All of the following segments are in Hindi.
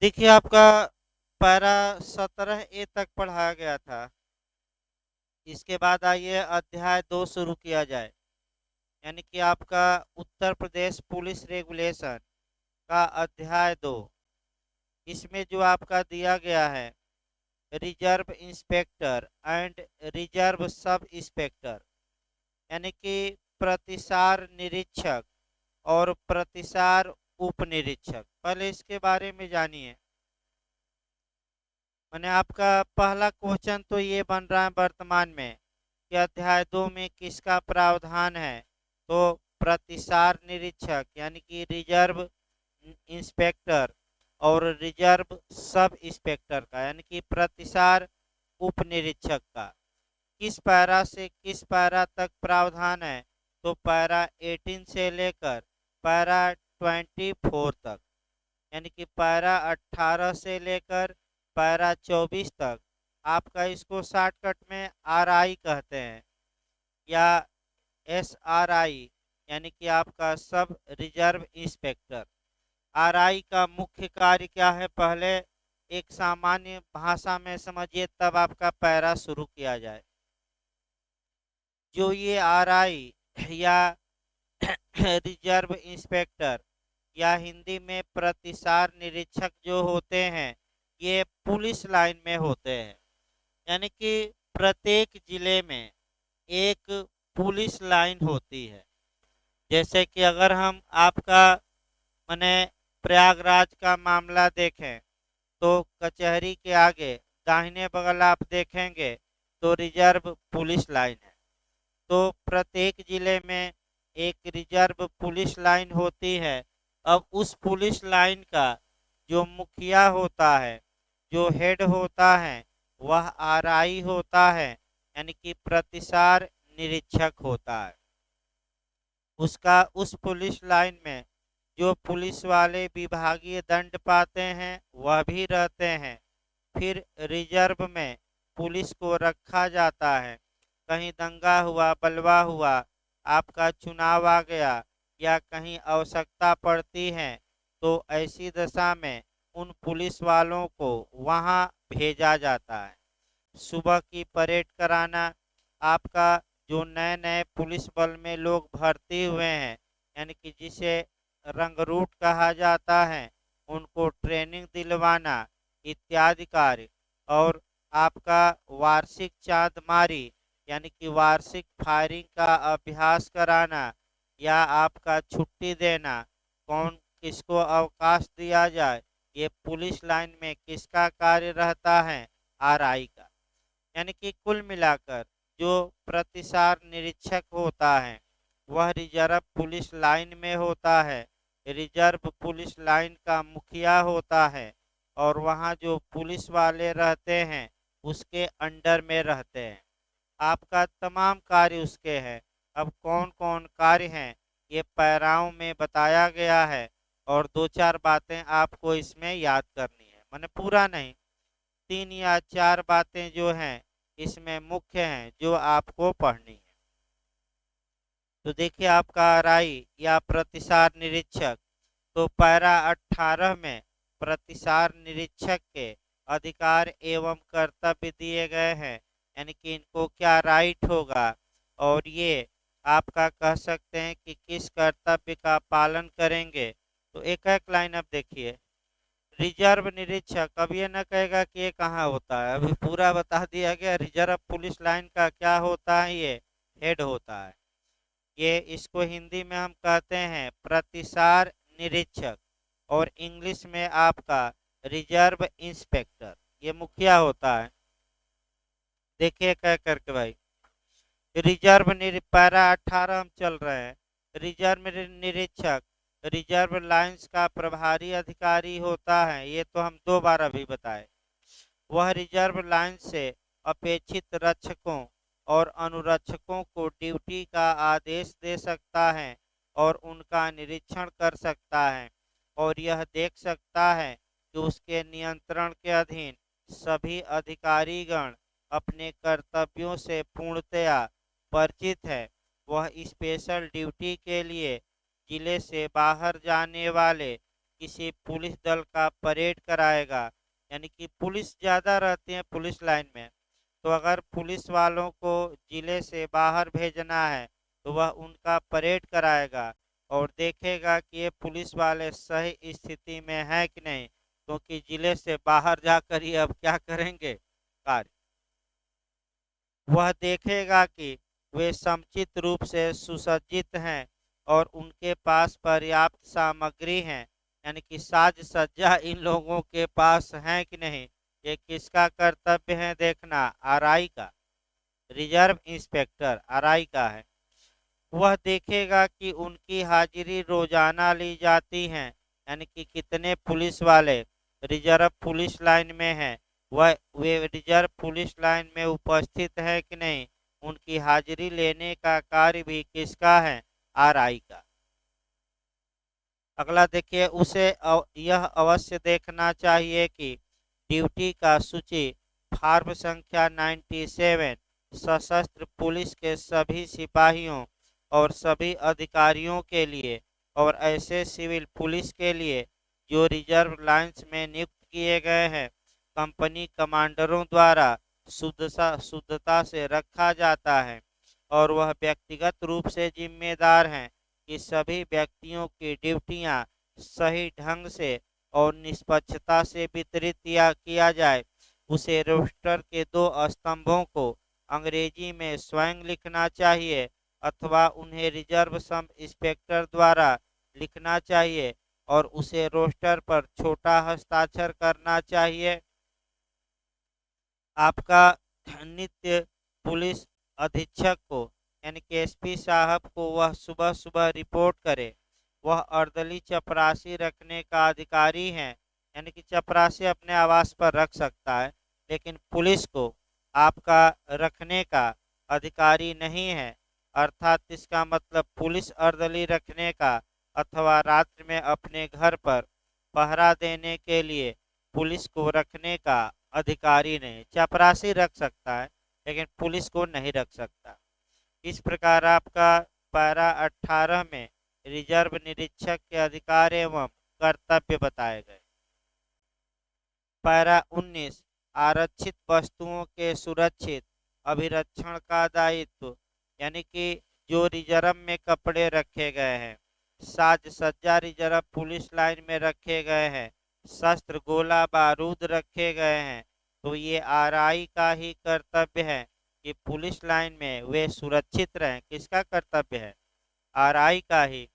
देखिए आपका पैरा 17A तक पढ़ाया गया था। इसके बाद आइए अध्याय 2 शुरू किया जाए। यानी कि आपका उत्तर प्रदेश पुलिस रेगुलेशन का अध्याय 2। इसमें जो आपका दिया गया है reserve inspector and reserve sub inspector, यानी कि प्रतिसार निरीक्षक और प्रतिसार उप निरीक्षक। पहले इसके बारे में जानिए। मैंने आपका पहला क्वेश्चन तो ये बन रहा है वर्तमान में कि अध्याय 2 में किसका प्रावधान है। तो प्रतिसार निरीक्षक यानी कि रिजर्व इंस्पेक्टर और रिजर्व सब इंस्पेक्टर का, यानी कि प्रतिसार उप निरीक्षक का किस पैरा से किस पैरा तक प्रावधान है। तो पैरा 18 से लेकर पैरा 24 तक, यानी कि पैरा 18 से लेकर पैरा 24 तक। आपका इसको शॉर्टकट में RI कहते हैं या SRI, यानी कि आपका सब रिजर्व इंस्पेक्टर। RI का मुख्य कार्य क्या है, पहले एक सामान्य भाषा में समझिए तब आपका पैरा शुरू किया जाए। जो ये RI या रिजर्व इंस्पेक्टर या हिंदी में प्रतिसार निरीक्षक जो होते हैं ये पुलिस लाइन में होते हैं। यानी कि प्रत्येक जिले में एक पुलिस लाइन होती है। जैसे कि अगर हम आपका माने प्रयागराज का मामला देखें तो कचहरी के आगे दाहिने बगल आप देखेंगे तो रिजर्व पुलिस लाइन है। तो प्रत्येक जिले में एक रिजर्व पुलिस लाइन होती है। अब उस पुलिस लाइन का जो मुखिया होता है, जो हेड होता है, वह RI होता है, यानी कि प्रतिसार निरीक्षक होता है। उसका उस पुलिस लाइन में जो पुलिस वाले विभागीय दंड पाते हैं वह भी रहते हैं। फिर रिजर्व में पुलिस को रखा जाता है। कहीं दंगा हुआ, बलवा हुआ, आपका चुनाव आ गया या कहीं आवश्यकता पड़ती है तो ऐसी दशा में उन पुलिस वालों को वहां भेजा जाता है। सुबह की परेड कराना, आपका जो नए नए पुलिस बल में लोग भर्ती हुए हैं, यानी कि जिसे रंगरूट कहा जाता है, उनको ट्रेनिंग दिलवाना इत्यादि कार्य। और आपका वार्षिक चांदमारी यानी कि वार्षिक फायरिंग का अभ्यास कराना या आपका छुट्टी देना, कौन किसको अवकाश दिया जाए, ये पुलिस लाइन में किसका कार्य रहता है, RI का। यानी कि कुल मिलाकर जो प्रतिसार निरीक्षक होता है वह रिजर्व पुलिस लाइन में होता है। रिजर्व पुलिस लाइन का मुखिया होता है और वहाँ जो पुलिस वाले रहते हैं उसके अंडर में रहते हैं। आपका तमाम कार्य उसके हैं। अब कौन कौन कार्य हैं ये पैराओं में बताया गया है और दो चार बातें आपको इसमें याद करनी है, मैंने पूरा नहीं, 3 या 4 बातें जो हैं इसमें मुख्य हैं जो आपको पढ़नी है। तो देखिए आपका RI या प्रतिसार निरीक्षक, तो पैरा 18 में प्रतिसार निरीक्षक के अधिकार एवं कर्तव्य दिए गए हैं। यानी कि इनको क्या राइट होगा और ये आपका कह सकते हैं कि किस कर्तव्य का पालन करेंगे। तो एक एक लाइन अब देखिए। रिजर्व निरीक्षक, अब ये न कहेगा कि ये कहाँ होता है, अभी पूरा बता दिया गया। रिजर्व पुलिस लाइन का क्या होता है, ये हेड होता है। ये इसको हिंदी में हम कहते हैं प्रतिसार निरीक्षक और इंग्लिश में आपका रिजर्व इंस्पेक्टर, ये मुखिया होता है। देखिए कह करके भाई, रिजर्व पैरा 18 हम चल रहे हैं। रिजर्व निरीक्षक रिजर्व लाइंस का प्रभारी अधिकारी होता है, ये तो हम 2 बार अभी बताए। वह रिजर्व लाइन से अपेक्षित रक्षकों और अनुरक्षकों को ड्यूटी का आदेश दे सकता है और उनका निरीक्षण कर सकता है और यह देख सकता है कि उसके नियंत्रण के अधीन सभी अधिकारीगण अपने कर्तव्यों से पूर्णतया परिचित है। वह स्पेशल ड्यूटी के लिए जिले से बाहर जाने वाले किसी पुलिस दल का परेड कराएगा, यानी कि पुलिस ज़्यादा रहती है पुलिस लाइन में, तो अगर पुलिस वालों को जिले से बाहर भेजना है तो वह उनका परेड कराएगा और देखेगा कि ये पुलिस वाले सही स्थिति में हैं कि नहीं, क्योंकि जिले से बाहर जाकर ये अब क्या करेंगे कार्य। वह देखेगा कि वे समुचित रूप से सुसज्जित हैं और उनके पास पर्याप्त सामग्री है, यानी कि साज सज्जा इन लोगों के पास है कि नहीं। ये किसका कर्तव्य है देखना, आरआई का, रिजर्व इंस्पेक्टर आरआई का है। वह देखेगा कि उनकी हाजिरी रोजाना ली जाती है, यानी कि कितने पुलिस वाले रिजर्व पुलिस लाइन में हैं, वह वे रिजर्व पुलिस लाइन में उपस्थित है कि नहीं, उनकी हाजिरी लेने का कार्य भी किसका है, आरआई का। अगला देखिए, उसे यह अवश्य देखना चाहिए कि ड्यूटी का सूची फॉर्म संख्या 97 सशस्त्र पुलिस के सभी सिपाहियों और सभी अधिकारियों के लिए और ऐसे सिविल पुलिस के लिए जो रिजर्व लाइंस में नियुक्त किए गए हैं, कंपनी कमांडरों द्वारा शुद्धता से रखा जाता है और वह व्यक्तिगत रूप से जिम्मेदार हैं कि सभी व्यक्तियों की ड्यूटियां सही ढंग से और निष्पक्षता से वितरित किया जाए। उसे रोस्टर के 2 स्तंभों को अंग्रेजी में स्वयं लिखना चाहिए अथवा उन्हें रिजर्व सब इंस्पेक्टर द्वारा लिखना चाहिए और उसे रोस्टर पर छोटा हस्ताक्षर करना चाहिए। आपका नित्य पुलिस अधीक्षक को, यानी कि एसपी साहब को, वह सुबह सुबह रिपोर्ट करे। वह अर्दली चपरासी रखने का अधिकारी है, यानी कि चपरासी अपने आवास पर रख सकता है, लेकिन पुलिस को आपका रखने का अधिकारी नहीं है। अर्थात इसका मतलब पुलिस अर्दली रखने का अथवा रात्रि में अपने घर पर पहरा देने के लिए पुलिस को रखने का अधिकारी नहीं। चपरासी रख सकता है लेकिन पुलिस को नहीं रख सकता। इस प्रकार आपका पैरा 18 में रिजर्व निरीक्षक के अधिकार एवं कर्तव्य बताए गए। पैरा 19 आरक्षित वस्तुओं के सुरक्षित अभिरक्षण का दायित्व, यानी कि जो रिजर्व में कपड़े रखे गए हैं, साज सज्जा रिजर्व पुलिस लाइन में रखे गए हैं, शस्त्र गोला बारूद रखे गए हैं, तो ये आरआई का ही कर्तव्य है कि पुलिस लाइन में वे सुरक्षित रहें। किसका कर्तव्य है, आरआई का ही।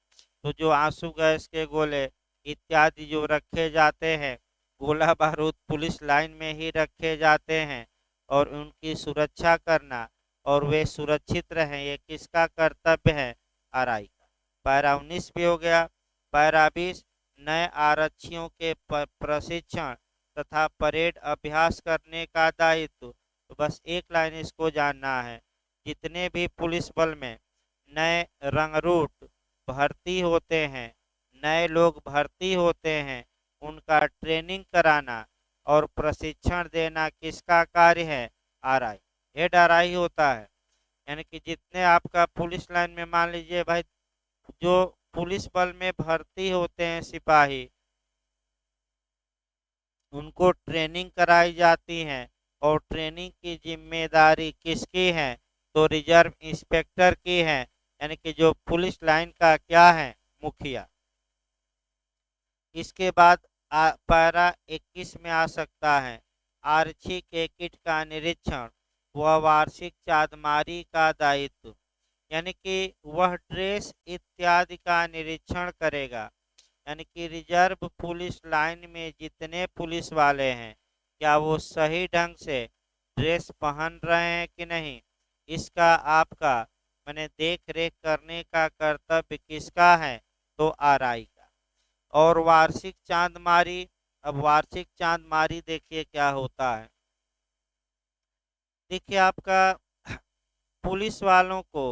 तो जो आंसू गैस के गोले इत्यादि जो रखे जाते हैं, गोला बारूद पुलिस लाइन में ही रखे जाते हैं और उनकी सुरक्षा करना और वे सुरक्षित रहें, ये किसका कर्तव्य है, आरआई का। पैरा 19 भी हो गया। पैरा 20 नए आरक्षियों के प्रशिक्षण तथा परेड अभ्यास करने का दायित्व। तो बस एक लाइन इसको जानना है, जितने भी पुलिस बल में नए रंगरूट भर्ती होते हैं, नए लोग भर्ती होते हैं, उनका ट्रेनिंग कराना और प्रशिक्षण देना किसका कार्य है, आरआई। हेड आरआई होता है। यानी कि जितने आपका पुलिस लाइन में, मान लीजिए भाई, जो पुलिस बल में भर्ती होते हैं सिपाही, उनको ट्रेनिंग कराई जाती है और ट्रेनिंग की जिम्मेदारी किसकी है, तो रिजर्व इंस्पेक्टर की है, यानी कि जो पुलिस लाइन का क्या है, मुखिया। इसके बाद पैरा 21 में आ सकता है आरक्षी के किट का निरीक्षण व वार्षिक चाँदमारी का दायित्व, यानी कि वह ड्रेस इत्यादि का निरीक्षण करेगा। यानी कि रिजर्व पुलिस लाइन में जितने पुलिस वाले हैं, क्या वो सही ढंग से ड्रेस पहन रहे हैं कि नहीं, इसका आपका मैंने देख रेख करने का कर्तव्य किसका है, तो आरआई का। और वार्षिक चाँदमारी, अब वार्षिक चाँदमारी देखिए क्या होता है। देखिए आपका पुलिस वालों को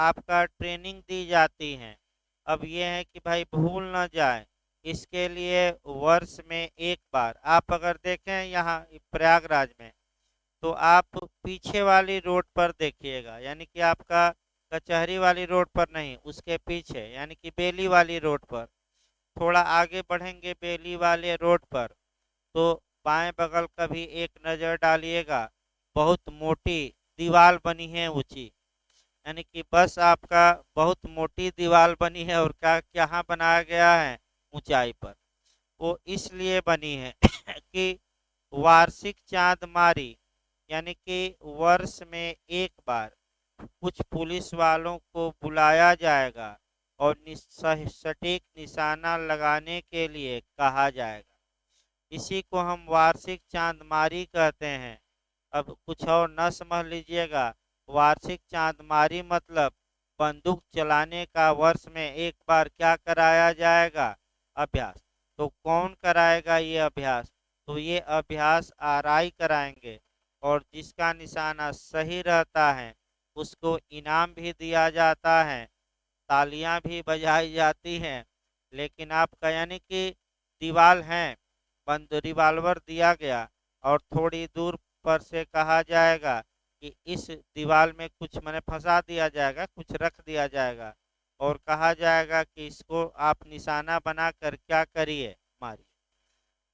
आपका ट्रेनिंग दी जाती है। अब ये है कि भाई भूल ना जाए, इसके लिए वर्ष में एक बार आप अगर देखें यहाँ प्रयागराज में, तो आप पीछे वाली रोड पर देखिएगा, यानी कि आपका कचहरी वाली रोड पर नहीं, उसके पीछे यानी कि बेली वाली रोड पर थोड़ा आगे बढ़ेंगे बेली वाले रोड पर, तो बाएं बगल का भी एक नज़र डालिएगा। बहुत मोटी दीवार बनी है ऊंची, यानी कि बस आपका बहुत मोटी दीवार बनी है। और क्या यहाँ बनाया गया है ऊंचाई पर, वो इसलिए बनी है कि वार्षिक चांदमारी, यानी कि वर्ष में एक बार कुछ पुलिस वालों को बुलाया जाएगा और सटीक निशाना लगाने के लिए कहा जाएगा। इसी को हम वार्षिक चांदमारी कहते हैं। अब कुछ और न समझ लीजिएगा, वार्षिक चांदमारी मतलब बंदूक चलाने का वर्ष में एक बार क्या कराया जाएगा, अभ्यास। तो कौन कराएगा ये अभ्यास, तो ये अभ्यास आरआई कराएंगे। और जिसका निशाना सही रहता है उसको इनाम भी दिया जाता है, तालियां भी बजाई जाती हैं। लेकिन आपका यानी कि दीवार है, बंद रिवाल्वर दिया गया और थोड़ी दूर पर से कहा जाएगा कि इस दीवार में कुछ मैंने फंसा दिया जाएगा, कुछ रख दिया जाएगा और कहा जाएगा कि इसको आप निशाना बनाकर क्या करिए, मारिए।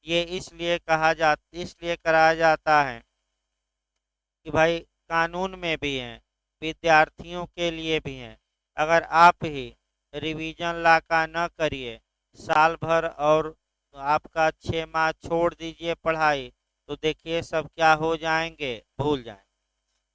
ये इसलिए कराया जाता है कि भाई कानून में भी हैं, विद्यार्थियों के लिए भी हैं। अगर आप ही रिवीजन ला का न करिए साल भर और आपका 6 माह छोड़ दीजिए पढ़ाई, तो देखिए सब क्या हो जाएंगे, भूल जाएंगे।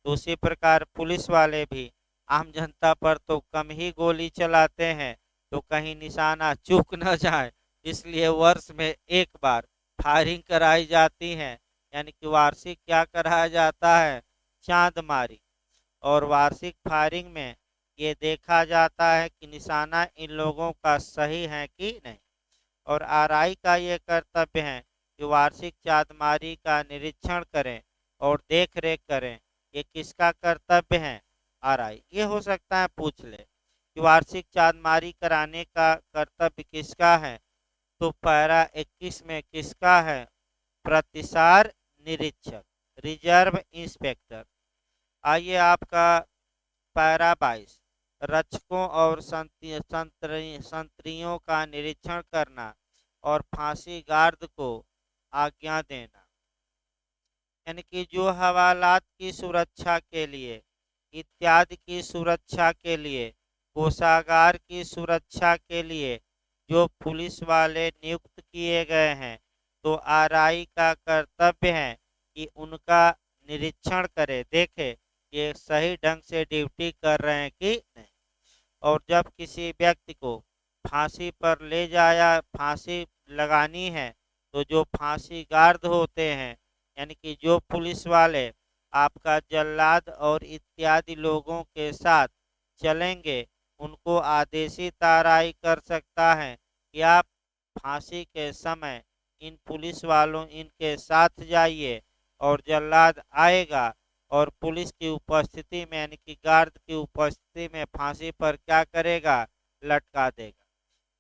तो उसी प्रकार पुलिस वाले भी आम जनता पर तो कम ही गोली चलाते हैं, तो कहीं निशाना चूक न जाए, इसलिए वर्ष में एक बार फायरिंग कराई जाती है। यानी कि वार्षिक क्या कराया जाता है, चांदमारी। और वार्षिक फायरिंग में ये देखा जाता है कि निशाना इन लोगों का सही है कि नहीं। और आरआई का ये कर्तव्य है कि वार्षिक चांदमारी का निरीक्षण करें और देख रेख करें। ये किसका कर्तव्य है, आरआई। ये हो सकता है पूछ ले कि वार्षिक चांदमारी कराने का कर्तव्य किसका है, तो पैरा 21 में किसका है, प्रतिसार निरीक्षक, रिजर्व इंस्पेक्टर। आइए आपका पैरा 22, रक्षकों और संतरियों का निरीक्षण करना और फांसी गार्ड को आज्ञा देना। यानी कि जो हवालात की सुरक्षा के लिए, इत्यादि की सुरक्षा के लिए, कोषागार की सुरक्षा के लिए जो पुलिस वाले नियुक्त किए गए हैं, तो आरआई का कर्तव्य है कि उनका निरीक्षण करे, देखे ये सही ढंग से ड्यूटी कर रहे हैं कि नहीं। और जब किसी व्यक्ति को फांसी पर ले जाया, फांसी लगानी है, तो जो फांसी गार्ड होते हैं, यानी कि जो पुलिस वाले आपका जल्लाद और इत्यादि लोगों के साथ चलेंगे, उनको आदेशित आरआई कर सकता है कि आप फांसी के समय इन पुलिस वालों इनके साथ जाइए और जल्लाद आएगा और पुलिस की उपस्थिति में, यानी कि गार्ड की उपस्थिति में फांसी पर क्या करेगा, लटका देगा।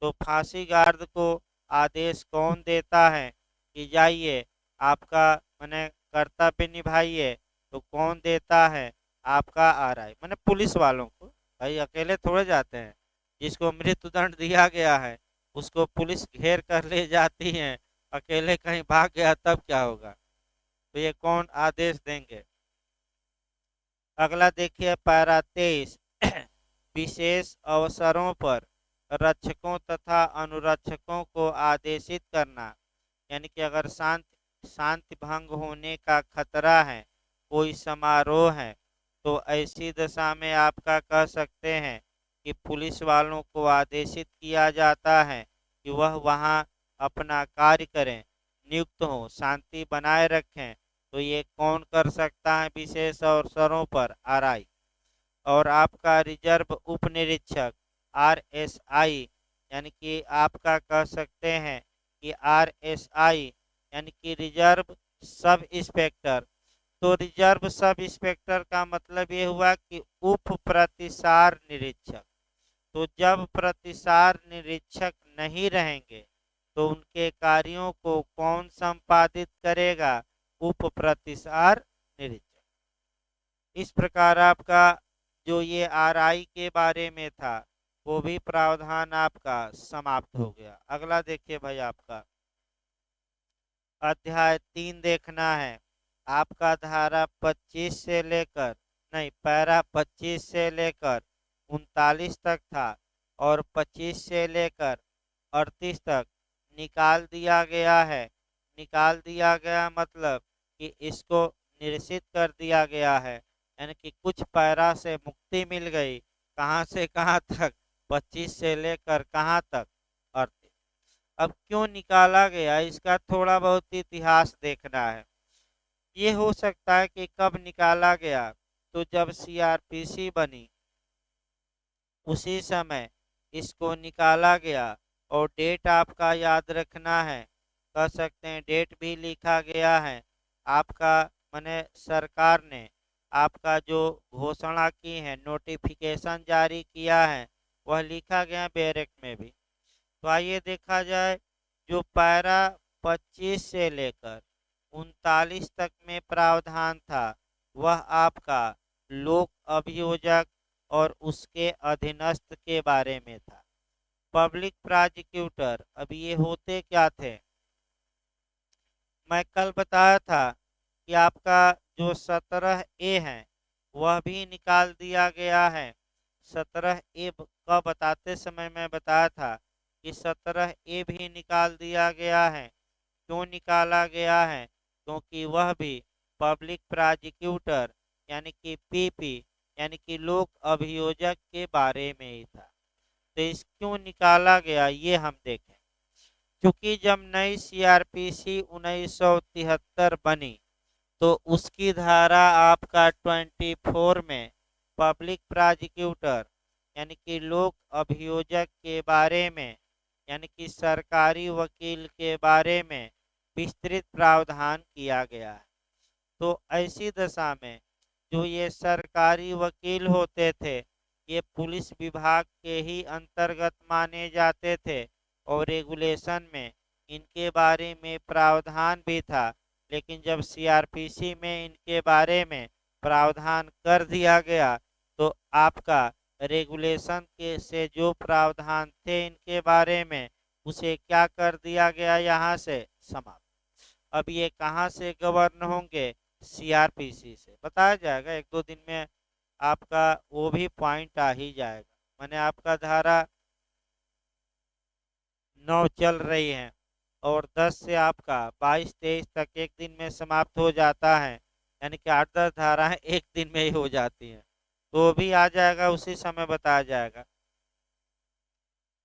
तो फांसी गार्ड को आदेश कौन देता है कि जाइए आपका मैंने कर्तव्य निभाइए, तो कौन देता है, आपका आरआई, मैंने पुलिस वालों को। भाई अकेले थोड़े जाते हैं, जिसको मृत्युदंड दिया गया है उसको पुलिस घेर कर ले जाती है, अकेले कहीं भाग गया तब क्या होगा। तो ये कौन आदेश देंगे। अगला देखिए पैरा 23, विशेष अवसरों पर रक्षकों तथा अनुरक्षकों को आदेशित करना। यानी कि अगर शांति भंग होने का खतरा है, कोई समारोह है, तो ऐसी दशा में आपका कह सकते हैं कि पुलिस वालों को आदेशित किया जाता है कि वह वहां अपना कार्य करें, नियुक्त हों, शांति बनाए रखें। तो ये कौन कर सकता है विशेष अवसरों पर, आरआई। और आपका रिजर्व उप निरीक्षक, आरएसआई, यानी कि आपका कह सकते हैं कि आरएसआई यानी कि रिजर्व सब इंस्पेक्टर। तो रिजर्व सब इंस्पेक्टर का मतलब ये हुआ कि उप प्रतिसार निरीक्षक। तो जब प्रतिसार निरीक्षक नहीं रहेंगे तो उनके कार्यों को कौन संपादित करेगा, उप प्रतिसार निरीक्षक। इस प्रकार आपका जो ये आरआई के बारे में था वो भी प्रावधान आपका समाप्त हो गया। अगला देखिए भाई, आपका अध्याय 3 देखना है। आपका धारा 25 से लेकर, नहीं, पैरा 25 से लेकर 39 तक था, और 25 से लेकर 38 तक निकाल दिया गया है। निकाल दिया गया मतलब कि इसको निरसित कर दिया गया है, यानी कि कुछ पैरा से मुक्ति मिल गई। कहाँ से कहाँ तक? 25 से लेकर कहाँ तक? 38। अब क्यों निकाला गया, इसका थोड़ा बहुत इतिहास देखना है। ये हो सकता है कि कब निकाला गया, तो जब सीआरपीसी बनी उसी समय इसको निकाला गया। और डेट आपका याद रखना है, कह सकते हैं डेट भी लिखा गया है आपका, माने सरकार ने आपका जो घोषणा की है, नोटिफिकेशन जारी किया है, वह लिखा गया बैरक में भी। तो आइए देखा जाए, जो पैरा 25 से लेकर 39 तक में प्रावधान था, वह आपका लोक अभियोजक और उसके अधीनस्थ के बारे में था। पब्लिक प्रोसिक्यूटर, अब ये होते क्या थे? मैं कल बताया था कि आपका जो 17A है वह भी निकाल दिया गया है। 17A का बताते समय मैं बताया था कि 17A भी निकाल दिया गया है। क्यों निकाला गया है? क्योंकि वह भी पब्लिक प्रोसिक्यूटर यानी कि पीपी यानी कि लोक अभियोजक के बारे में ही था। तो इस क्यों निकाला गया ये हम देखें। क्योंकि जब नई सीआरपीसी 1973 बनी, तो उसकी धारा आपका 24 में पब्लिक प्रोसिक्यूटर यानी कि लोक अभियोजक के बारे में, यानी कि सरकारी वकील के बारे में विस्तृत प्रावधान किया गया है। तो ऐसी दशा में जो ये सरकारी वकील होते थे, ये पुलिस विभाग के ही अंतर्गत माने जाते थे, और रेगुलेशन में इनके बारे में प्रावधान भी था। लेकिन जब सीआरपीसी में इनके बारे में प्रावधान कर दिया गया, तो आपका रेगुलेशन के से जो प्रावधान थे इनके बारे में, उसे क्या कर दिया गया, यहाँ से समाप्त। अब ये कहाँ से गवर्न होंगे? सीआरपीसी से। बताया जाएगा एक दो दिन में, आपका वो भी पॉइंट आ ही जाएगा। मैंने आपका धारा 9 चल रही है, और 10 से आपका 22-23 तक एक दिन में समाप्त हो जाता है, यानी कि 8-10 धाराएं एक दिन में ही हो जाती हैं। तो वो भी आ जाएगा, उसी समय बताया जाएगा।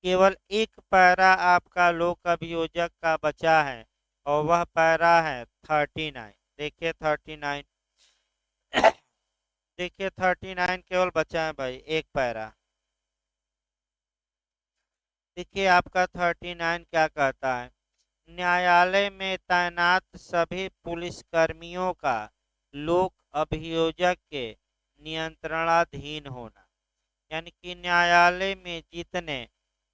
केवल एक पैरा आपका लोक अभियोजक का बचा है, और वह पैरा है 39। देखिए 39, देखिए 39 केवल बचा है भाई, एक पैरा। देखिए आपका 39 क्या कहता है? न्यायालय में तैनात सभी पुलिसकर्मियों का लोक अभियोजक के नियंत्रणाधीन होना, यानी कि न्यायालय में जितने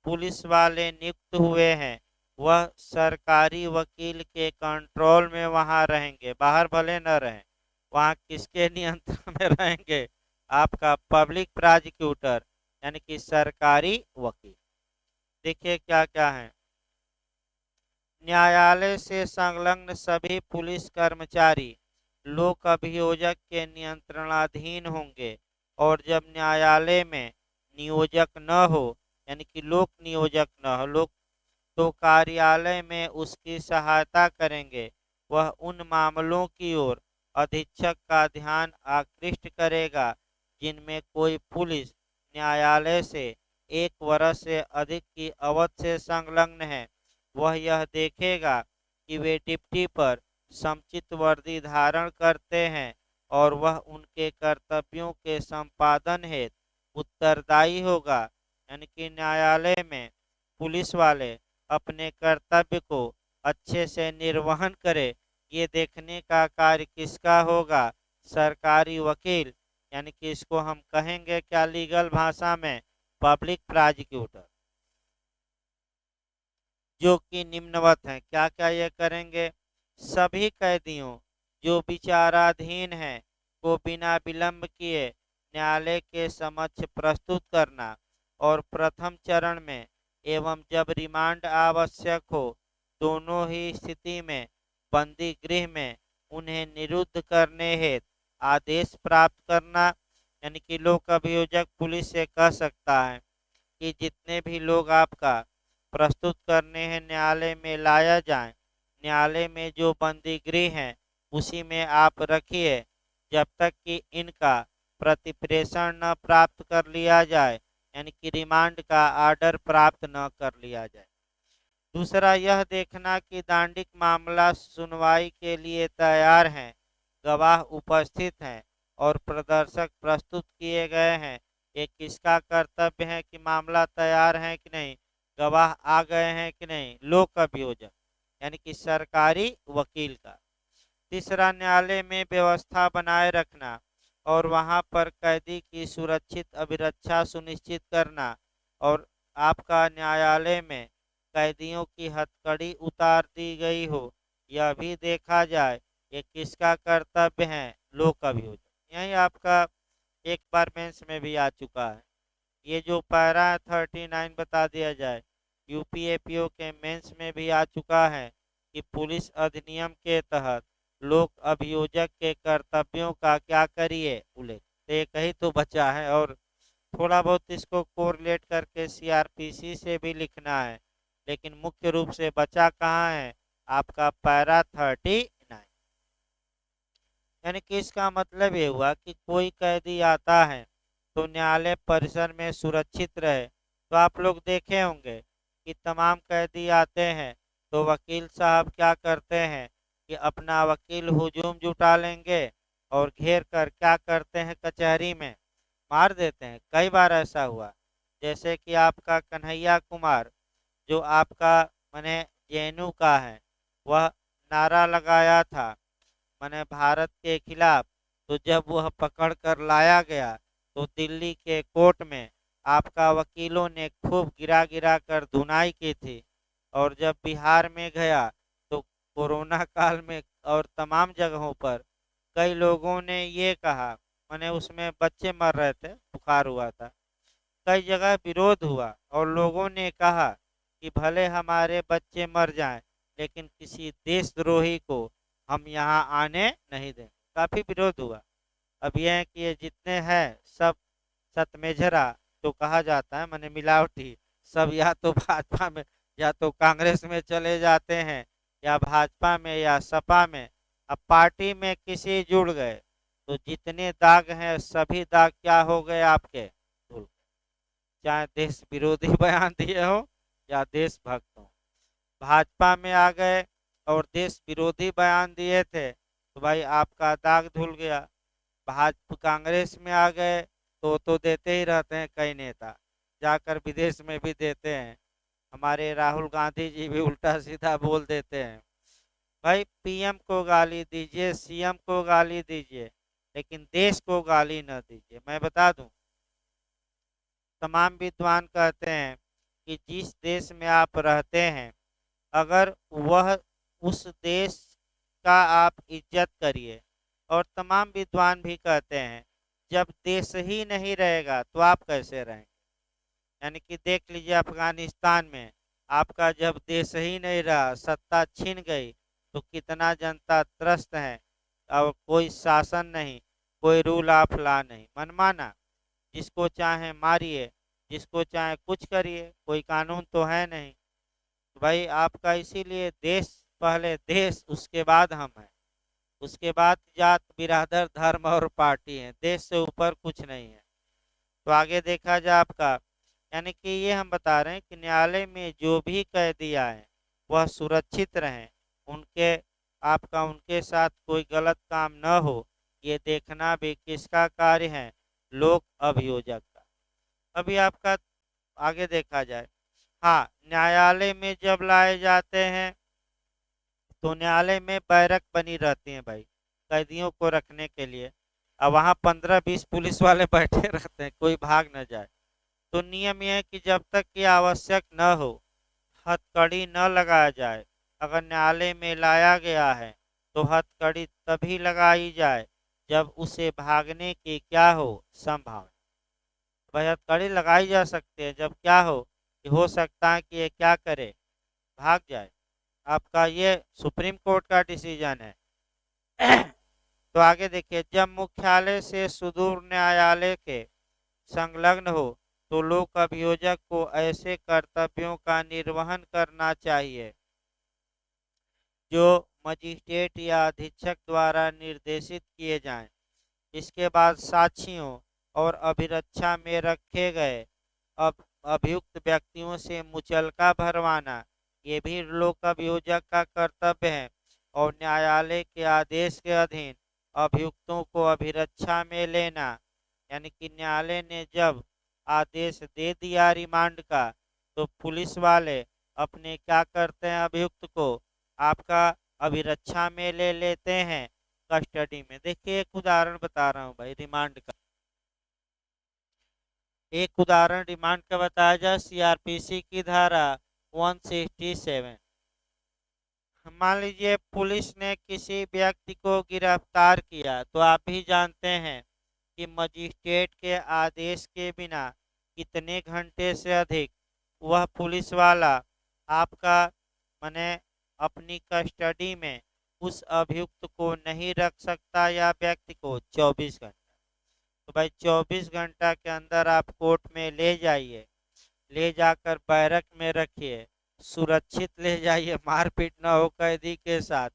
पुलिस वाले नियुक्त हुए हैं, वह सरकारी वकील के कंट्रोल में वहां रहेंगे, बाहर भले न रहें। वहां किसके नियंत्रण में रहेंगे? आपका पब्लिक प्रोसिक्यूटर यानी कि सरकारी वकील। देखिए क्या क्या है। न्यायालय से संलग्न सभी पुलिस कर्मचारी लोक अभियोजक के नियंत्रणाधीन होंगे, और जब न्यायालय में नियोजक न हो, यानी कि लोक नियोजक न हो, लोक, तो कार्यालय में उसकी सहायता करेंगे। वह उन मामलों की ओर अधीक्षक का ध्यान आकृष्ट करेगा जिनमें कोई पुलिस न्यायालय से 1 वर्ष से अधिक की अवधि से संलग्न है। वह यह देखेगा कि वे डिप्टी पर समुचित वर्दी धारण करते हैं, और वह उनके कर्तव्यों के संपादन हेतु उत्तरदायी होगा। यानी कि न्यायालय में पुलिस वाले अपने कर्तव्य को अच्छे से निर्वहन करे, ये देखने का कार्य किसका होगा? सरकारी वकील, यानी कि इसको हम कहेंगे क्या लीगल भाषा में? Public prosecutor. जो कि निम्नवत हैं, क्या क्या ये करेंगे? सभी कैदियों जो विचाराधीन हैं को बिना विलंब किए न्यायालय के समक्ष प्रस्तुत करना, और प्रथम चरण में एवं जब रिमांड आवश्यक हो, दोनों ही स्थिति में बंदी गृह में उन्हें निरुद्ध करने हेतु आदेश प्राप्त करना। यानी कि लोक अभियोजक पुलिस से कह सकता है कि जितने भी लोग आपका प्रस्तुत करने हैं न्यायालय में लाया जाए, न्यायालय में जो बंदी गृह है उसी में आप रखिए जब तक कि इनका प्रतिप्रेषण न प्राप्त कर लिया जाए, यानी कि रिमांड का आर्डर प्राप्त न कर लिया जाए। दूसरा, यह देखना कि दांडिक मामला सुनवाई के लिए तैयार हैं, गवाह उपस्थित हैं और प्रदर्शक प्रस्तुत किए गए हैं। ये किसका कर्तव्य है कि मामला तैयार है कि नहीं, गवाह आ गए हैं कि नहीं, लोक अभियोजक यानी कि सरकारी वकील का। तीसरा, न्यायालय में व्यवस्था बनाए रखना और वहां पर कैदी की सुरक्षित अभिरक्षा सुनिश्चित करना और आपका न्यायालय में कैदियों की हथकड़ी उतार दी गई हो, यह भी देखा जाए। ये किसका कर्तव्य है, लोक अभियोजक। यही आपका एक बार मेंस में भी आ चुका है। ये जो पैरा 39 बता दिया जाए, यूपीएपीओ के मेंस में भी आ चुका है कि पुलिस अधिनियम के तहत लोक अभियोजक के कर्तव्यों का क्या करिए उल्लेख। तो एक ही तो बचा है और थोड़ा बहुत इसको कोरिलेट करके सीआरपीसी से भी लिखना है, लेकिन मुख्य रूप से बचा कहाँ है आपका पैरा 39। यानी कि इसका मतलब ये हुआ कि कोई कैदी आता है तो न्यायालय परिसर में सुरक्षित रहे। तो आप लोग देखे होंगे कि तमाम कैदी आते हैं तो वकील साहब क्या करते हैं कि अपना वकील हुजूम जुटा लेंगे और घेर कर क्या करते हैं, कचहरी में मार देते हैं। कई बार ऐसा हुआ, जैसे कि आपका कन्हैया कुमार जो आपका माने जेएनयू का है, वह नारा लगाया था माने भारत के खिलाफ। तो जब वह पकड़ कर लाया गया तो दिल्ली के कोर्ट में आपका वकीलों ने खूब गिरा गिरा कर धुनाई की थी। और जब बिहार में गया तो कोरोना काल में और तमाम जगहों पर कई लोगों ने ये कहा, माने उसमें बच्चे मर रहे थे, बुखार हुआ था, कई जगह विरोध हुआ और लोगों ने कहा कि भले हमारे बच्चे मर जाएं लेकिन किसी देशद्रोही को हम यहाँ आने नहीं देंगे। काफी विरोध हुआ। अब यह है कि ये जितने हैं सब सतमेजरा जो कहा जाता है माने मिलावटी, सब या तो भाजपा में या तो कांग्रेस में चले जाते हैं या भाजपा में या सपा में। अब पार्टी में किसी जुड़ गए तो जितने दाग हैं सभी दाग क्या हो गए आपके, धुल। चाहे देश विरोधी बयान दिए हो या देशभक्त हो। भाजपा में आ गए और देश विरोधी बयान दिए थे तो भाई आपका दाग धुल गया। भाजपा कांग्रेस में आ गए तो देते ही रहते हैं, कई नेता जाकर विदेश में भी देते हैं। हमारे राहुल गांधी जी भी उल्टा सीधा बोल देते हैं। भाई पीएम को गाली दीजिए, सीएम को गाली दीजिए, लेकिन देश को गाली न दीजिए। मैं बता दूं, तमाम विद्वान कहते हैं कि जिस देश में आप रहते हैं अगर वह उस देश का आप इज्जत करिए। और तमाम विद्वान भी कहते हैं जब देश ही नहीं रहेगा तो आप कैसे रहेंगे। यानी कि देख लीजिए अफगानिस्तान में आपका जब देश ही नहीं रहा, सत्ता छिन गई तो कितना जनता त्रस्त है और कोई शासन नहीं, कोई रूल ऑफ लॉ नहीं, मनमाना, जिसको चाहे मारिए, जिसको चाहे कुछ करिए, कोई कानून तो है नहीं। तो भाई आपका इसीलिए देश पहले, देश उसके बाद हम हैं, उसके बाद जात बिरादर धर्म और पार्टी है, देश से ऊपर कुछ नहीं है। तो आगे देखा जाए आपका, यानी कि ये हम बता रहे हैं कि न्यायालय में जो भी कैदी आए वह सुरक्षित रहें, उनके आपका उनके साथ कोई गलत काम न हो, ये देखना भी किसका कार्य है, लोक अभियोजक का। अभी आपका आगे देखा जाए, हाँ न्यायालय में जब लाए जाते हैं तो न्यायालय में बैरक बनी रहती है भाई कैदियों को रखने के लिए। अब वहाँ 15-20 पुलिस वाले बैठे रहते हैं, कोई भाग न जाए। तो नियम यह है कि जब तक कि आवश्यक न हो, हथकड़ी न लगाया जाए। अगर न्यायालय में लाया गया है तो हथकड़ी तभी लगाई जाए जब उसे भागने की क्या हो, संभावना। भाई हथकड़ी लगाई जा सकती है जब क्या हो कि हो सकता है कि ये क्या करे, भाग जाए। आपका ये सुप्रीम कोर्ट का डिसीजन है। तो आगे देखिए, जब मुख्यालय से सुदूर न्यायालय के संलग्न हो तो लोक अभियोजक को ऐसे कर्तव्यों का निर्वहन करना चाहिए जो मजिस्ट्रेट या अधीक्षक द्वारा निर्देशित किए जाएं। इसके बाद साक्षियों और अभिरक्षा में रखे गए अब अभियुक्त व्यक्तियों से मुचलका भरवाना ये भी लोक अभियोजक का कर्तव्य है, और न्यायालय के आदेश के अधीन अभियुक्तों को अभिरक्षा में लेना, यानी कि न्यायालय ने जब आदेश दे दिया रिमांड का तो पुलिस वाले अपने क्या करते हैं, अभियुक्त को आपका अभिरक्षा में ले लेते हैं, कस्टडी में। देखिए एक उदाहरण बता रहा हूँ भाई रिमांड का। एक उदाहरण रिमांड का बताया जाए, सीआरपीसी की धारा 167। मान लीजिए पुलिस ने किसी व्यक्ति को गिरफ्तार किया, तो आप भी जानते हैं कि मजिस्ट्रेट के आदेश के बिना कितने घंटे से अधिक वह पुलिस वाला आपका माने अपनी कस्टडी में उस अभियुक्त को नहीं रख सकता, या व्यक्ति को 24 घंटा। तो भाई 24 घंटा के अंदर आप कोर्ट में ले जाइए, ले जाकर बैरक में रखिए, सुरक्षित ले जाइए, मारपीट न हो कैदी के साथ,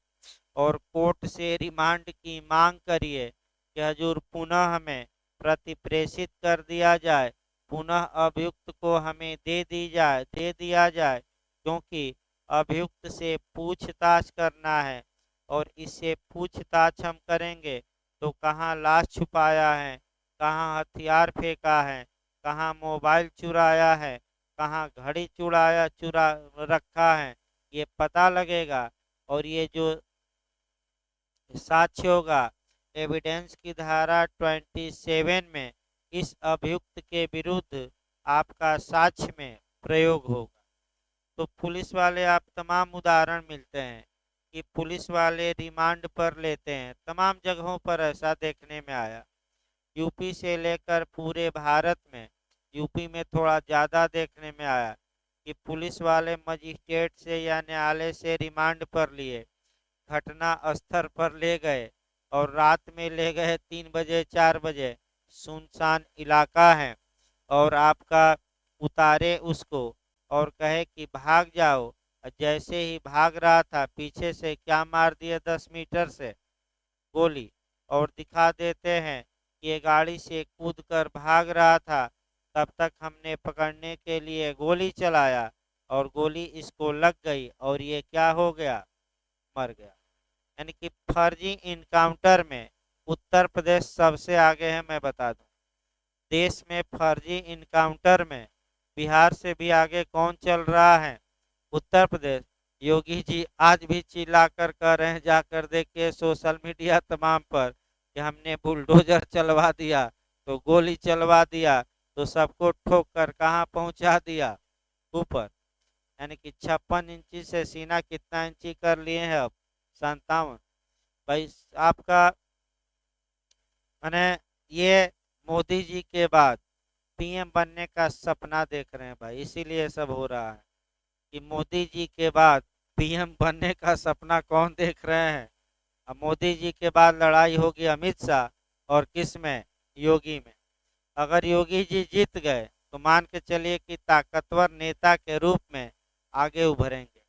और कोर्ट से रिमांड की मांग करिए कि हजूर पुनः हमें प्रति प्रेषित कर दिया जाए, पुनः अभियुक्त को हमें दे दिया जाए, क्योंकि अभियुक्त से पूछताछ करना है, और इससे पूछताछ हम करेंगे तो कहाँ लाश छुपाया है, कहाँ हथियार फेंका है, कहाँ मोबाइल चुराया है, कहाँ घड़ी चुरा रखा है, ये पता लगेगा। और ये जो साक्ष्य होगा एविडेंस की धारा 27 में इस अभियुक्त के विरुद्ध आपका साक्ष्य में प्रयोग होगा। तो पुलिस वाले आप तमाम उदाहरण मिलते हैं कि पुलिस वाले रिमांड पर लेते हैं, तमाम जगहों पर ऐसा देखने में आया, यूपी से लेकर पूरे भारत में। यूपी में थोड़ा ज़्यादा देखने में आया कि पुलिस वाले मजिस्ट्रेट से या न्यायालय से रिमांड पर लिए, घटना स्थल पर ले गए, और रात में ले गए 3 बजे 4 बजे, सुनसान इलाका है, और आपका उतारे उसको और कहे कि भाग जाओ, और जैसे ही भाग रहा था पीछे से क्या मार दिए 10 मीटर से गोली, और दिखा देते हैं कि ये गाड़ी से कूदकर भाग रहा था, तब तक हमने पकड़ने के लिए गोली चलाया और गोली इसको लग गई और ये क्या हो गया, मर गया। यानी कि फर्जी इनकाउंटर में उत्तर प्रदेश सबसे आगे है, मैं बता दूं। देश में फर्जी इनकाउंटर में बिहार से भी आगे कौन चल रहा है, उत्तर प्रदेश। योगी जी आज भी चिल्ला कर कह रहे हैं, जाकर देखिए सोशल मीडिया तमाम पर, कि हमने बुलडोजर चलवा दिया, तो गोली चलवा दिया, तो सबको ठोक कर कहाँ पहुंचा दिया, ऊपर। यानी कि 56 इंची से सीना कितना इंची कर लिए हैं अब, 57। भाई आपका मैंने ये मोदी जी के बाद पीएम बनने का सपना देख रहे हैं भाई, इसीलिए सब हो रहा है कि मोदी जी के बाद पीएम बनने का सपना कौन देख रहे हैं। अब मोदी जी के बाद लड़ाई होगी अमित शाह और किस में, योगी में। अगर योगी जी जीत गए तो मान के चलिए कि ताकतवर नेता के रूप में आगे उभरेंगे।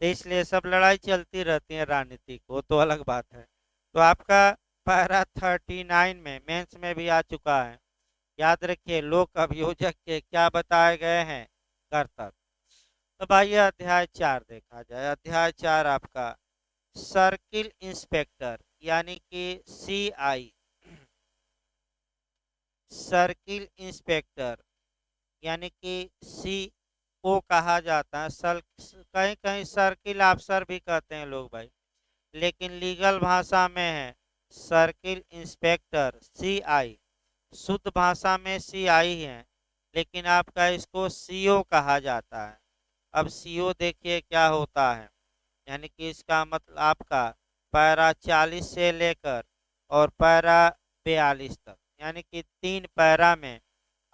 तो इसलिए सब लड़ाई चलती रहती है, राजनीति को तो अलग बात है। तो आपका पैरा 39 में मेंस में भी आ चुका है। याद रखिए लोक अभियोजक के क्या बताए गए हैं, कर्तव्य। तो भाई अध्याय 4 देखा जाए। अध्याय 4 आपका सर्किल इंस्पेक्टर यानी कि सीआई, सर्किल इंस्पेक्टर यानी कि सी को कहा जाता है। कहीं कहीं सर्किल अफसर भी कहते हैं लोग भाई, लेकिन लीगल भाषा में है सर्किल इंस्पेक्टर सीआई। शुद्ध भाषा में सीआई है, लेकिन आपका इसको सीओ कहा जाता है। अब सीओ देखिए क्या होता है, यानी कि इसका मतलब आपका पैरा 40 से लेकर और पैरा 42 तक, यानी कि 3 पैरा में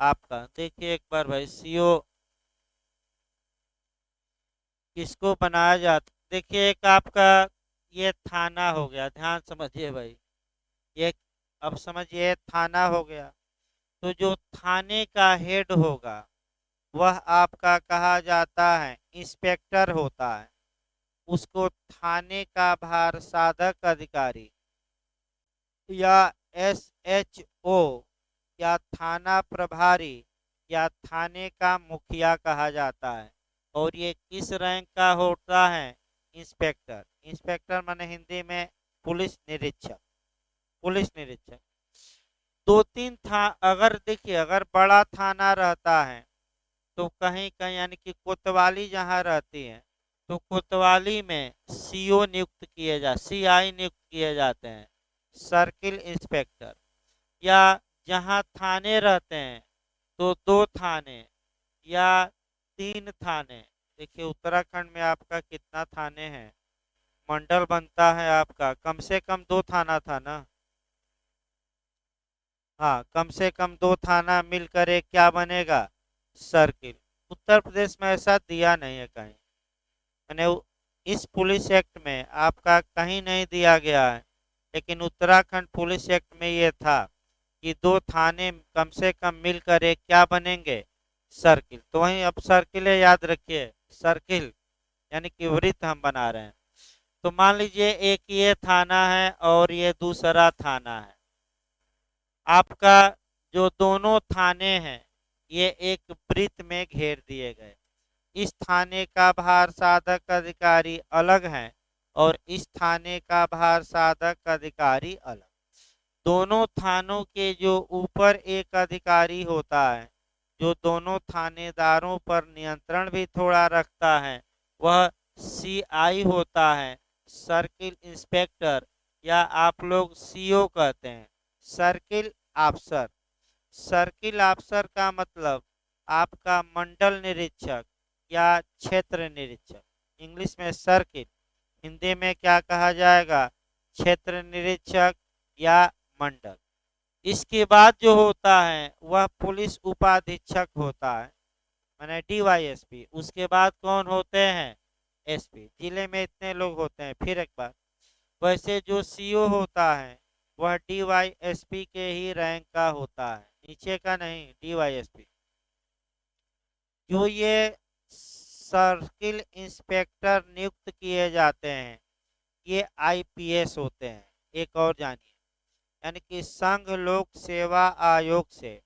आपका देखिए एक बार भाई, सीओ किसको बनाया जाता, देखिए एक आपका ये थाना हो गया, ध्यान समझिए भाई, ये अब समझिए थाना हो गया। तो जो थाने का हेड होगा वह आपका कहा जाता है इंस्पेक्टर होता है। उसको थाने का भार साधक अधिकारी या एसएचओ या थाना प्रभारी या थाने का मुखिया कहा जाता है। और ये किस रैंक का होता है? इंस्पेक्टर। इंस्पेक्टर माने हिंदी में पुलिस निरीक्षक। पुलिस निरीक्षक दो तीन था, अगर देखिए अगर बड़ा थाना रहता है तो कहीं कहीं यानी कि कोतवाली जहाँ रहती है तो कोतवाली में सीओ नियुक्त किए जा सीआई नियुक्त किए जाते हैं, सर्किल इंस्पेक्टर। या जहाँ थाने रहते हैं तो दो थाने या तीन थाने, देखिए उत्तराखंड में आपका कितना थाने हैं, मंडल बनता है आपका, कम से कम दो थाना था ना। हाँ, कम से कम दो थाना मिलकर एक क्या बनेगा? सर्किल। उत्तर प्रदेश में ऐसा दिया नहीं है कहीं, मैंने इस पुलिस एक्ट में आपका कहीं नहीं दिया गया है, लेकिन उत्तराखंड पुलिस एक्ट में ये था कि दो थाने कम से कम मिलकर एक क्या बनेंगे? सर्किल। तो वहीं अब सर्किल है, याद रखिए, सर्किल यानी कि वृत्त हम बना रहे हैं। तो मान लीजिए एक ये थाना है और ये दूसरा थाना है, आपका जो दोनों थाने हैं ये एक वृत्त में घेर दिए गए। इस थाने का भार साधक अधिकारी अलग है और इस थाने का भार साधक अधिकारी अलग। दोनों थानों के जो ऊपर एक अधिकारी होता है जो दोनों थानेदारों पर नियंत्रण भी थोड़ा रखता है, वह सीआई होता है, सर्किल इंस्पेक्टर, या आप लोग सीओ कहते हैं, सर्किल अफसर। सर्किल अफसर का मतलब आपका मंडल निरीक्षक या क्षेत्र निरीक्षक। इंग्लिश में सर्किल, हिंदी में क्या कहा जाएगा? क्षेत्र निरीक्षक या मंडल। इसके बाद जो होता है वह पुलिस उपाधीक्षक होता है, माने डीवाईएसपी। उसके बाद कौन होते हैं? एसपी। जिले में इतने लोग होते हैं। फिर एक बार, वैसे जो सीओ होता है वह डीवाईएसपी के ही रैंक का होता है, नीचे का नहीं, डीवाईएसपी। जो ये सर्किल इंस्पेक्टर नियुक्त किए जाते हैं ये आईपीएस होते हैं। एक और जानिए, यानी कि संघ लोक सेवा आयोग से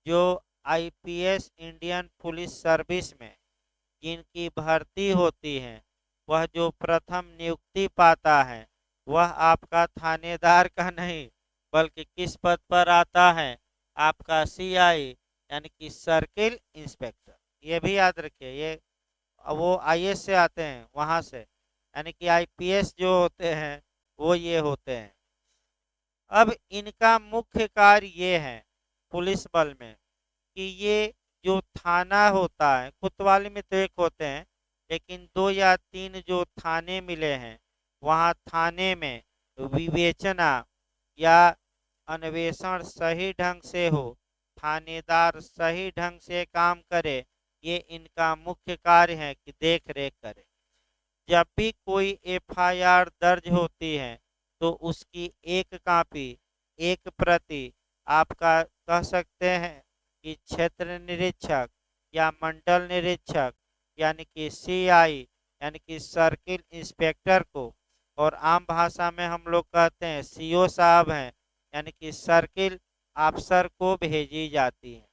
जो आईपीएस इंडियन पुलिस सर्विस में जिनकी भर्ती होती है, वह जो प्रथम नियुक्ति पाता है वह आपका थानेदार का नहीं बल्कि किस पद पर आता है? आपका सीआई यानी कि सर्किल इंस्पेक्टर। ये भी याद रखिए, ये वो आईएएस से आते हैं वहां से, यानी कि आईपीएस जो होते हैं वो ये होते हैं। अब इनका मुख्य कार्य ये है पुलिस बल में कि ये जो थाना होता है, कोतवाली में तो एक होते हैं लेकिन दो या तीन जो थाने मिले हैं, वहाँ थाने में विवेचना या अन्वेषण सही ढंग से हो, थानेदार सही ढंग से काम करे, ये इनका मुख्य कार्य है कि देख रेख करे। जब भी कोई एफआईआर दर्ज होती है तो उसकी एक कॉपी, एक प्रति आपका कह सकते हैं कि क्षेत्र निरीक्षक या मंडल निरीक्षक यानी कि सीआई यानी कि सर्किल इंस्पेक्टर को, और आम भाषा में हम लोग कहते हैं सीओ साहब हैं यानी कि सर्किल अफसर को भेजी जाती है।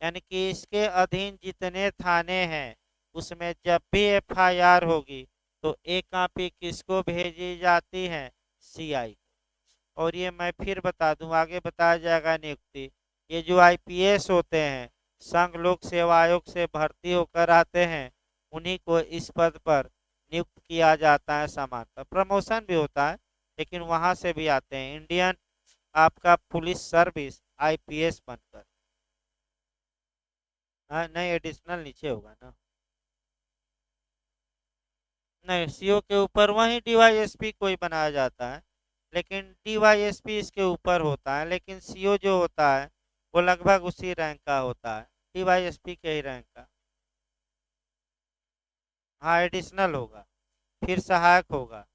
यानी कि इसके अधीन जितने थाने हैं उसमें जब भी एफआईआर होगी तो एक कॉपी किसको भेजी जाती है? सीआई को। और ये मैं फिर बता दूं, आगे बताया जाएगा नियुक्ति। ये जो आईपीएस होते हैं संघ लोक सेवा आयोग से भर्ती होकर आते हैं, उन्हीं को इस पद पर नियुक्त किया जाता है। समानता प्रमोशन भी होता है लेकिन वहां से भी आते हैं इंडियन आपका पुलिस सर्विस आईपीएस बनकर। हाँ नहीं, एडिशनल नीचे होगा ना। नहीं, सीओ के ऊपर वही डीवाईएसपी कोई बनाया जाता है, लेकिन डीवाईएसपी इसके ऊपर होता है, लेकिन सीओ जो होता है वो लगभग उसी रैंक का होता है, डीवाईएसपी के ही रैंक का। हाँ, एडिशनल होगा, फिर सहायक होगा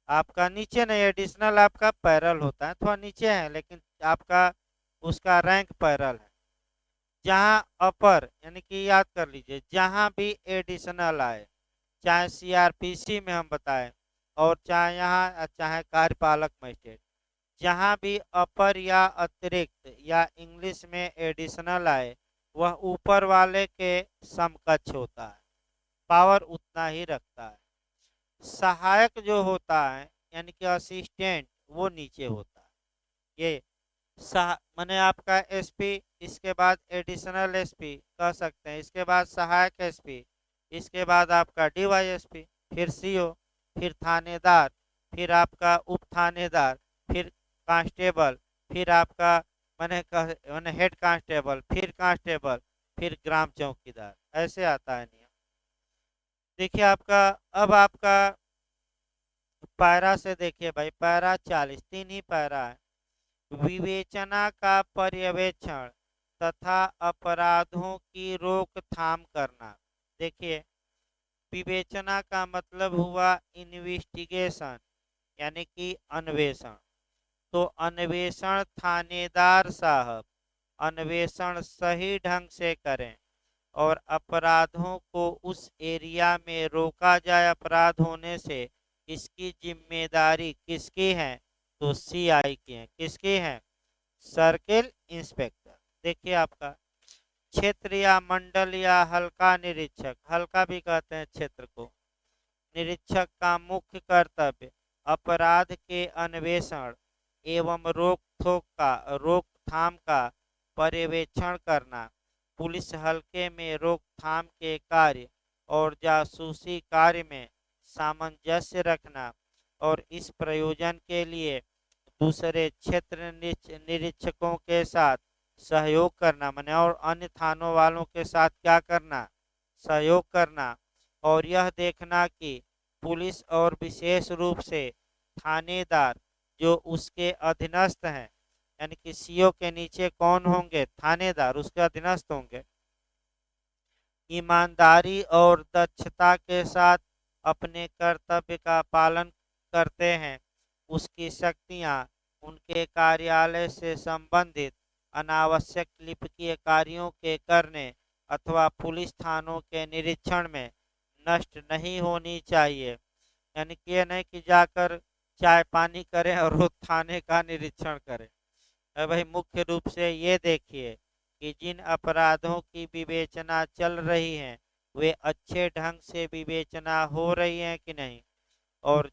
आपका, नीचे नहीं, एडिशनल आपका पैरल होता है, थोड़ा नीचे है लेकिन आपका उसका रैंक पैरल है। जहाँ अपर यानी कि याद कर लीजिए, जहाँ भी एडिशनल आए, चाहे सीआरपीसी में हम बताएं और चाहे यहाँ चाहे कार्यपालक मजिस्ट्रेट, जहाँ भी अपर या अतिरिक्त या इंग्लिश में एडिशनल आए, वह ऊपर वाले के समकक्ष होता है, पावर उतना ही रखता है। सहायक जो होता है यानी कि असिस्टेंट, वो नीचे होता है। ये मैंने आपका एसपी, इसके बाद एडिशनल एसपी कह सकते हैं, इसके बाद सहायक एसपी, इसके बाद आपका डीवाईएसपी, फिर सीओ, फिर थानेदार, फिर आपका उप थानेदार, फिर कांस्टेबल, फिर आपका मैंने हेड कांस्टेबल, फिर कांस्टेबल, फिर ग्राम चौकीदार, ऐसे आता है नियम। देखिए आपका, अब आपका पैरा से देखिए भाई, पैरा 40, 3 ही पैरा है। विवेचना का पर्यवेक्षण तथा अपराधों की रोकथाम करना। देखिए, विवेचना का मतलब हुआ इन्वेस्टिगेशन यानी कि अन्वेषण। तो अन्वेषण थानेदार साहब अन्वेषण सही ढंग से करें और अपराधों को उस एरिया में रोका जाए अपराध होने से, इसकी जिम्मेदारी किसकी है? तो सीआई की है। किसकी है? Circle inspector. देखिए आपका क्षेत्र या मंडल या हल्का निरीक्षक, हल्का भी कहते हैं क्षेत्र को, निरीक्षक का मुख्य कर्तव्य अपराध के अन्वेषण एवं रोकथाम का पर्यवेक्षण करना, पुलिस हल्के में रोकथाम के कार्य और जासूसी कार्य में सामंजस्य रखना और इस प्रयोजन के लिए दूसरे क्षेत्र निरीक्षकों के साथ सहयोग करना, माने और अन्य थानों वालों के साथ क्या करना? सहयोग करना, और यह देखना कि पुलिस और विशेष रूप से थानेदार जो उसके अधीनस्थ हैं, यानी कि सीओ के नीचे कौन होंगे? थानेदार, उसके अधीनस्थ होंगे, ईमानदारी और दक्षता के साथ अपने कर्तव्य का पालन करते हैं। उसकी शक्तियां उनके कार्यालय से संबंधित अनावश्यक लिपिकीय कार्यों के करने अथवा पुलिस थानों के निरीक्षण में नष्ट नहीं होनी चाहिए। यानी कि ये नहीं कि जाकर चाय पानी करें और वो थाने का निरीक्षण करें। भाई मुख्य रूप से ये देखिए कि जिन अपराधों की विवेचना चल रही है वे अच्छे ढंग से विवेचना हो रही है कि नहीं, और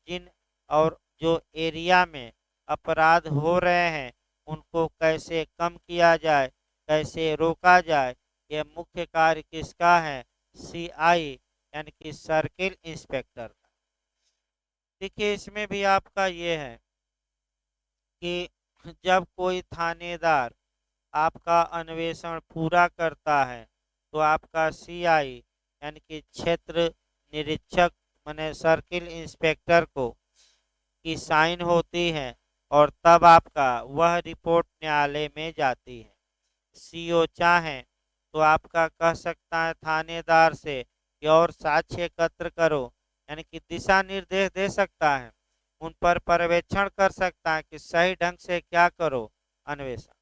जो एरिया में अपराध हो रहे हैं उनको कैसे कम किया जाए, कैसे रोका जाए, यह मुख्य कार्य किसका है? सीआई यानी कि सर्किल इंस्पेक्टर का। देखिए इसमें भी आपका ये है कि जब कोई थानेदार आपका अन्वेषण पूरा करता है तो आपका सीआई यानी कि क्षेत्र निरीक्षक माने सर्किल इंस्पेक्टर को की साइन होती है और तब आपका वह रिपोर्ट न्यायालय में जाती है। सीओ चाहे तो आपका कह सकता है थानेदार से कि और साक्ष्य एकत्र करो, यानी कि दिशा निर्देश दे सकता है, उन पर पर्यवेक्षण कर सकता है कि सही ढंग से क्या करो, अन्वेषण।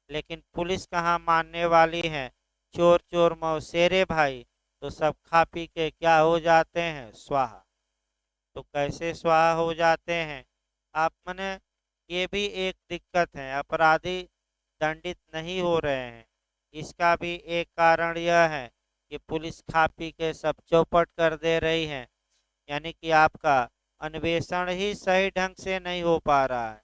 लेकिन पुलिस कहाँ मानने वाली है? चोर चोर मौसेरे भाई, तो सब खा पी के क्या हो जाते हैं? स्वाहा। तो कैसे स्वाहा हो जाते हैं? आप मने ये भी एक दिक्कत है, अपराधी दंडित नहीं हो रहे हैं। इसका भी एक कारण यह है कि पुलिस खा पी के सब चौपट कर दे रही है, यानी कि आपका अन्वेषण ही सही ढंग से नहीं हो पा रहा है।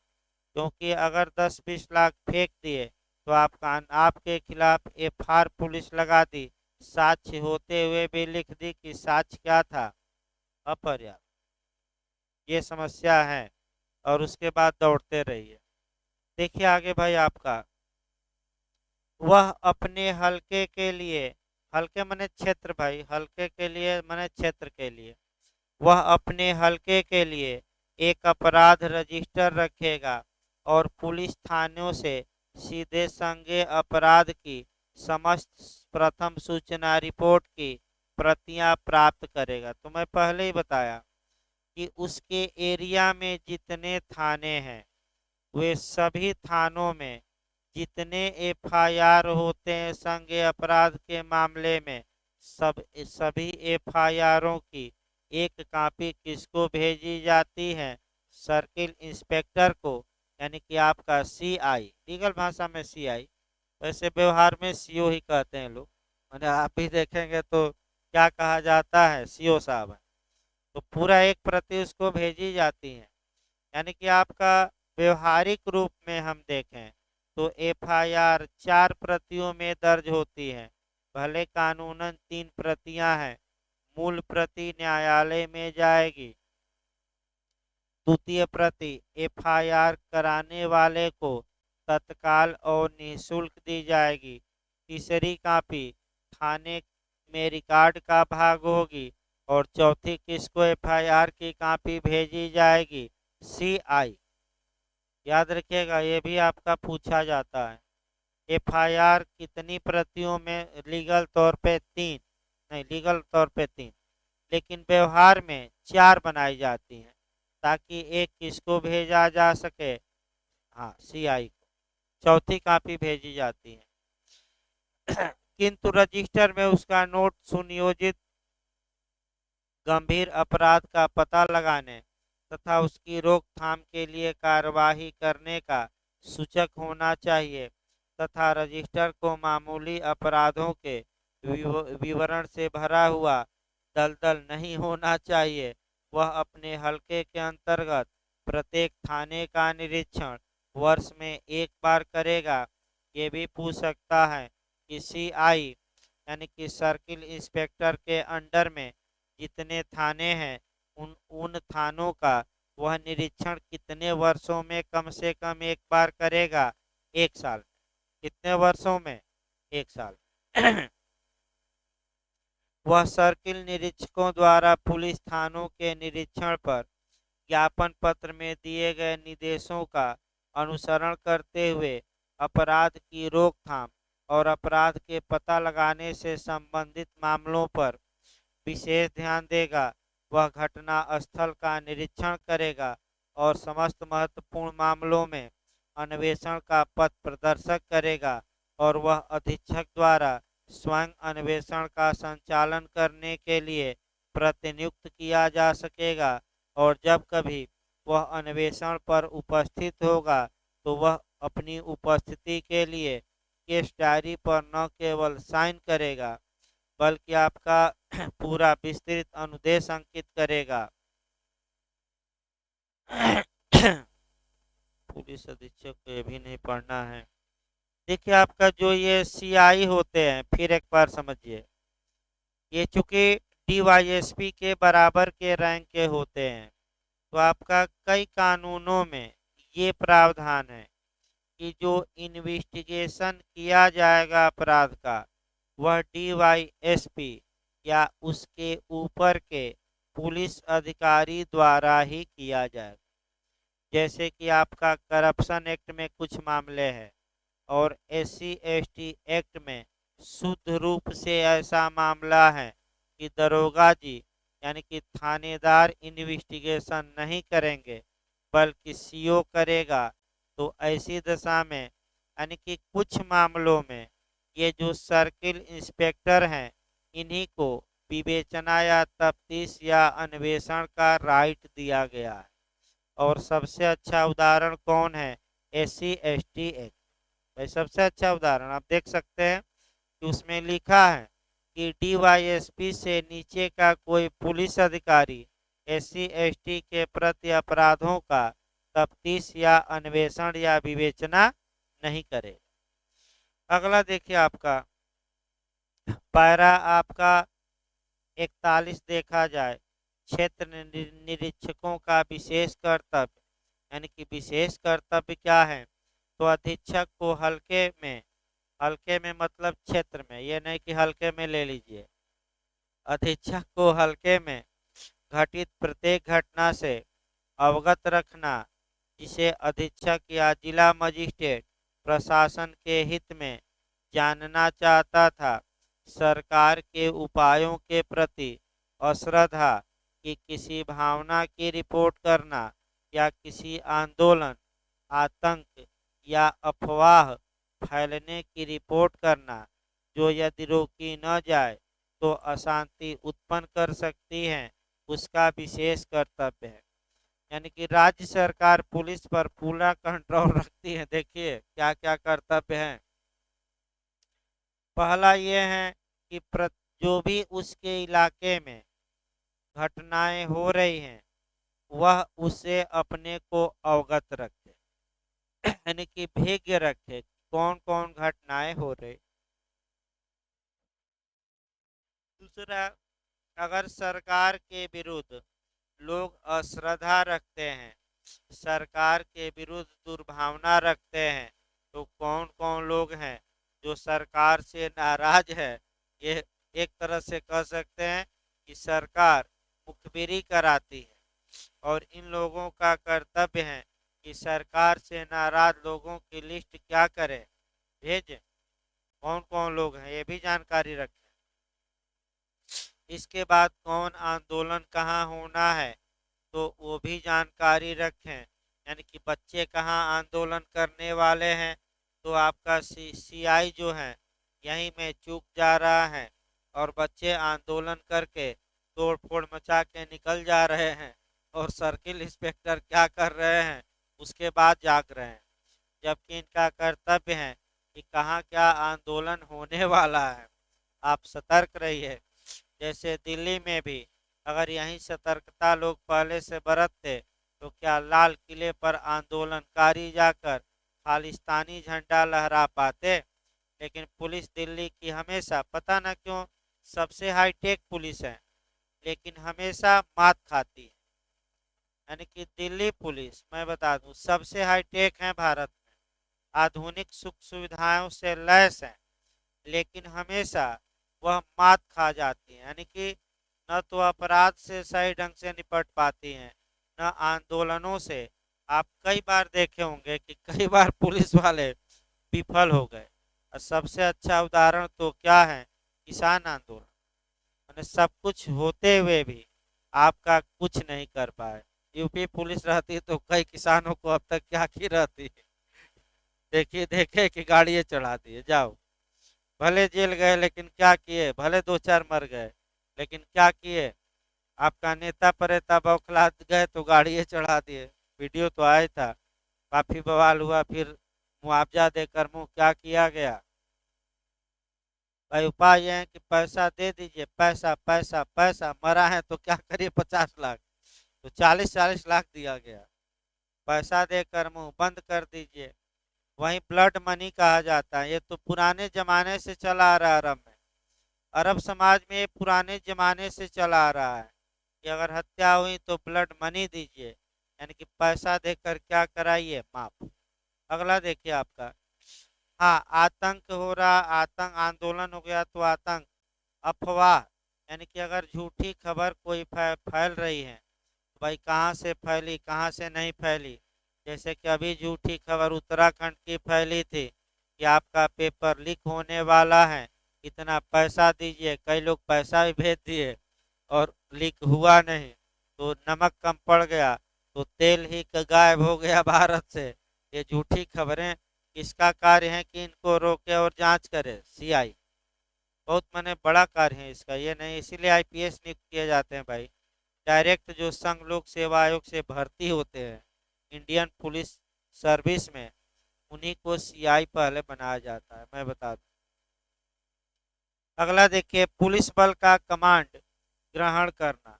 क्योंकि अगर 10-20 लाख फेंक दिए तो आपके खिलाफ एफआईआर पुलिस लगा दी, साक्ष्य होते हुए भी लिख दी कि साक्ष्य क्या था? अपर्याप्त। ये समस्या है और उसके बाद दौड़ते रहिए। देखिए आगे भाई आपका, वह अपने हल्के के लिए, हल्के मने क्षेत्र भाई, हल्के के लिए मने क्षेत्र के लिए, वह अपने हल्के के लिए एक अपराध रजिस्टर रखेगा और पुलिस थानों से सीधे संज्ञेय अपराध की समस्त प्रथम सूचना रिपोर्ट की प्रतियां प्राप्त करेगा। तो मैं पहले ही बताया कि उसके एरिया में जितने थाने हैं वे सभी थानों में जितने एफआईआर होते हैं संज्ञेय अपराध के मामले में, सभी एफआईआरों की एक कॉपी किसको भेजी जाती है? सर्किल इंस्पेक्टर को, यानी कि आपका सीआई, लीगल भाषा में सीआई, वैसे व्यवहार में सीओ ही कहते हैं लोग, मैंने आप भी देखेंगे तो क्या कहा जाता है, सीओ साहब है। तो पूरा एक प्रति उसको भेजी जाती है। यानी कि आपका व्यवहारिक रूप में हम देखें तो एफआईआर 4 प्रतियों में दर्ज होती है। भले कानूनन 3 प्रतियां हैं। मूल प्रति न्यायालय में जाएगी, द्वितीय प्रति एफआईआर कराने वाले को तत्काल और निःशुल्क दी जाएगी, तीसरी कॉपी थाने में रिकॉर्ड का भाग होगी और चौथी किसको एफआईआर की कॉपी भेजी जाएगी? सीआई। याद रखिएगा, ये भी आपका पूछा जाता है। एफआईआर कितनी प्रतियों में? लीगल तौर पे 3, नहीं लीगल तौर पे 3, लेकिन व्यवहार में 4 बनाई जाती हैं ताकि एक किसको भेजा जा सके? हाँ, सीआई को। चौथी कॉपी भेजी जाती है किंतु रजिस्टर में उसका नोट सुनियोजित गंभीर अपराध का पता लगाने तथा उसकी रोकथाम के लिए कार्यवाही करने का सूचक होना चाहिए तथा रजिस्टर को मामूली अपराधों के विवरण से भरा हुआ दलदल नहीं होना चाहिए। वह अपने हलके के अंतर्गत प्रत्येक थाने का निरीक्षण वर्ष में एक बार करेगा। ये भी पूछ सकता है कि सीआई यानी कि सर्किल इंस्पेक्टर के अंडर में जितने थाने हैं उन उन थानों का वह निरीक्षण कितने वर्षों में कम से कम एक बार करेगा? 1 साल। कितने वर्षों में? 1 साल वह सर्किल निरीक्षकों द्वारा पुलिस थानों के निरीक्षण पर ज्ञापन पत्र में दिए गए निर्देशों का अनुसरण करते हुए अपराध की रोकथाम और अपराध के पता लगाने से संबंधित मामलों पर विशेष ध्यान देगा। वह घटना स्थल का निरीक्षण करेगा और समस्त महत्वपूर्ण मामलों में अन्वेषण का पथ प्रदर्शक करेगा और वह अधीक्षक द्वारा स्वयं अन्वेषण का संचालन करने के लिए प्रतिनियुक्त किया जा सकेगा और जब कभी वह अन्वेषण पर उपस्थित होगा तो वह अपनी उपस्थिति के लिए केस डायरी पर न केवल साइन करेगा बल्कि आपका पूरा विस्तृत अनुदेश अंकित करेगा। पुलिस अधीक्षक को ये भी नहीं पढ़ना है। देखिए आपका जो ये सीआई होते हैं, फिर एक बार समझिए, ये चूंकि डीवाईएसपी के बराबर के रैंक के होते हैं तो आपका कई कानूनों में ये प्रावधान है कि जो इन्वेस्टिगेशन किया जाएगा अपराध का वह डीवाईएसपी या उसके ऊपर के पुलिस अधिकारी द्वारा ही किया जाएगा। जैसे कि आपका करप्शन एक्ट में कुछ मामले हैं और SC/ST एक्ट में शुद्ध रूप से ऐसा मामला है कि दरोगा जी यानी कि थानेदार इन्वेस्टिगेशन नहीं करेंगे बल्कि सीओ करेगा। तो ऐसी दशा में यानी कि कुछ मामलों में ये जो सर्किल इंस्पेक्टर हैं इन्हीं को विवेचना या तफ्तीश या अन्वेषण का राइट दिया गया है। और सबसे अच्छा उदाहरण कौन है? SC/ST act. भाई सबसे अच्छा उदाहरण आप देख सकते हैं कि उसमें लिखा है कि डीवाईएसपी से नीचे का कोई पुलिस अधिकारी SC/ST के प्रति अपराधों का तफ्तीश या अन्वेषण या विवेचना नहीं करेगा। अगला देखिए आपका पैरा आपका 41 देखा जाए, क्षेत्र निरीक्षकों का विशेष कर्तव्य, यानी कि विशेष कर्तव्य क्या है? तो अधीक्षक को हल्के में मतलब क्षेत्र में, ये नहीं कि हल्के में ले लीजिए, अधीक्षक को हल्के में घटित प्रत्येक घटना से अवगत रखना जिसे अधीक्षक या जिला मजिस्ट्रेट प्रशासन के हित में जानना चाहता था। सरकार के उपायों के प्रति अश्रद्धा कि किसी भावना की रिपोर्ट करना या किसी आंदोलन, आतंक या अफवाह फैलने की रिपोर्ट करना, जो यदि रोकी न जाए तो अशांति उत्पन्न कर सकती है, उसका विशेष कर्तव्य है। यानी कि राज्य सरकार पुलिस पर पूरा कंट्रोल रखती है। देखिए क्या क्या कर्तव्य हैं। पहला ये है कि जो भी उसके इलाके में घटनाएं हो रही हैं वह उससे अपने को अवगत रखे, यानी कि भेद्य रखे कौन कौन घटनाएं हो रही। दूसरा, अगर सरकार के विरुद्ध लोग अश्रद्धा रखते हैं, सरकार के विरुद्ध दुर्भावना रखते हैं, तो कौन कौन लोग हैं जो सरकार से नाराज है। ये एक तरह से कह सकते हैं कि सरकार मुखबिरी कराती है और इन लोगों का कर्तव्य है कि सरकार से नाराज लोगों की लिस्ट क्या करें, भेजें, कौन कौन लोग हैं ये भी जानकारी रखें। इसके बाद कौन आंदोलन कहाँ होना है तो वो भी जानकारी रखें, यानी कि बच्चे कहाँ आंदोलन करने वाले हैं तो आपका सीआई जो है यहीं में चूक जा रहा है और बच्चे आंदोलन करके तोड़ फोड़ मचा के निकल जा रहे हैं और सर्किल इंस्पेक्टर क्या कर रहे हैं उसके बाद जाग रहे हैं, जबकि इनका कर्तव्य है कि कहाँ क्या आंदोलन होने वाला है। आप सतर्क रहिए। जैसे दिल्ली में भी अगर यही सतर्कता लोग पहले से बरतते तो क्या लाल किले पर आंदोलनकारी जाकर खालिस्तानी झंडा लहरा पाते। लेकिन पुलिस दिल्ली की हमेशा पता न क्यों सबसे हाईटेक पुलिस है लेकिन हमेशा मात खाती है। यानी कि दिल्ली पुलिस मैं बता दूं सबसे हाईटेक है भारत में, आधुनिक सुख सुविधाओं से लैस है, लेकिन हमेशा वह मात खा जाती है। यानी कि न तो अपराध से सही ढंग से निपट पाती हैं न आंदोलनों से। आप कई बार देखे होंगे कि कई बार पुलिस वाले विफल हो गए और सबसे अच्छा उदाहरण तो क्या है, किसान आंदोलन। मैंने सब कुछ होते हुए भी आपका कुछ नहीं कर पाए। यूपी पुलिस रहती तो कई किसानों को अब तक क्या की रहती। देखिए देखे कि गाड़ियाँ चढ़ा दिए जाओ, भले जेल गए लेकिन क्या किए, भले दो चार मर गए लेकिन क्या किए। आपका नेता परेता बौखला गए तो गाड़ियाँ चढ़ा दिए। वीडियो तो आया था, काफी बवाल हुआ। फिर मुआवजा देकर मुंह क्या किया गया। भाई उपाय यह है कि पैसा दे दीजिए, पैसा पैसा पैसा, मरा है तो क्या करिए 50 लाख, तो 40-40 लाख दिया गया। पैसा देकर मुंह बंद कर दीजिए। वहीं ब्लड मनी कहा जाता है, ये तो पुराने जमाने से चला आ रहा है। अरब में, अरब समाज में ये पुराने जमाने से चला आ रहा है कि अगर हत्या हुई तो ब्लड मनी दीजिए, यानी कि पैसा देकर क्या कराइए, माफ। अगला देखिए आपका, हाँ आतंक हो रहा, आतंक आंदोलन हो गया तो आतंक, अफवाह, यानी कि अगर झूठी खबर कोई फैल रही है तो भाई कहाँ से फैली कहाँ से नहीं फैली। जैसे कि अभी झूठी खबर उत्तराखंड की फैली थी कि आपका पेपर लीक होने वाला है, इतना पैसा दीजिए। कई लोग पैसा भी भेज दिए और लीक हुआ नहीं, तो नमक कम पड़ गया तो तेल ही गायब हो गया भारत से। ये झूठी खबरें किसका कार्य है कि इनको रोके और जांच करे, सीआई। बहुत माने बड़ा कार्य है इसका, ये नहीं इसीलिए आईपीएस नियुक्त किए जाते हैं भाई। डायरेक्ट जो संघ लोक सेवा आयोग से भर्ती होते हैं इंडियन पुलिस सर्विस में, उन्हीं को सीआई पहले बनाया जाता है, मैं बता दूं। अगला देखिए, पुलिस बल का कमांड ग्रहण करना,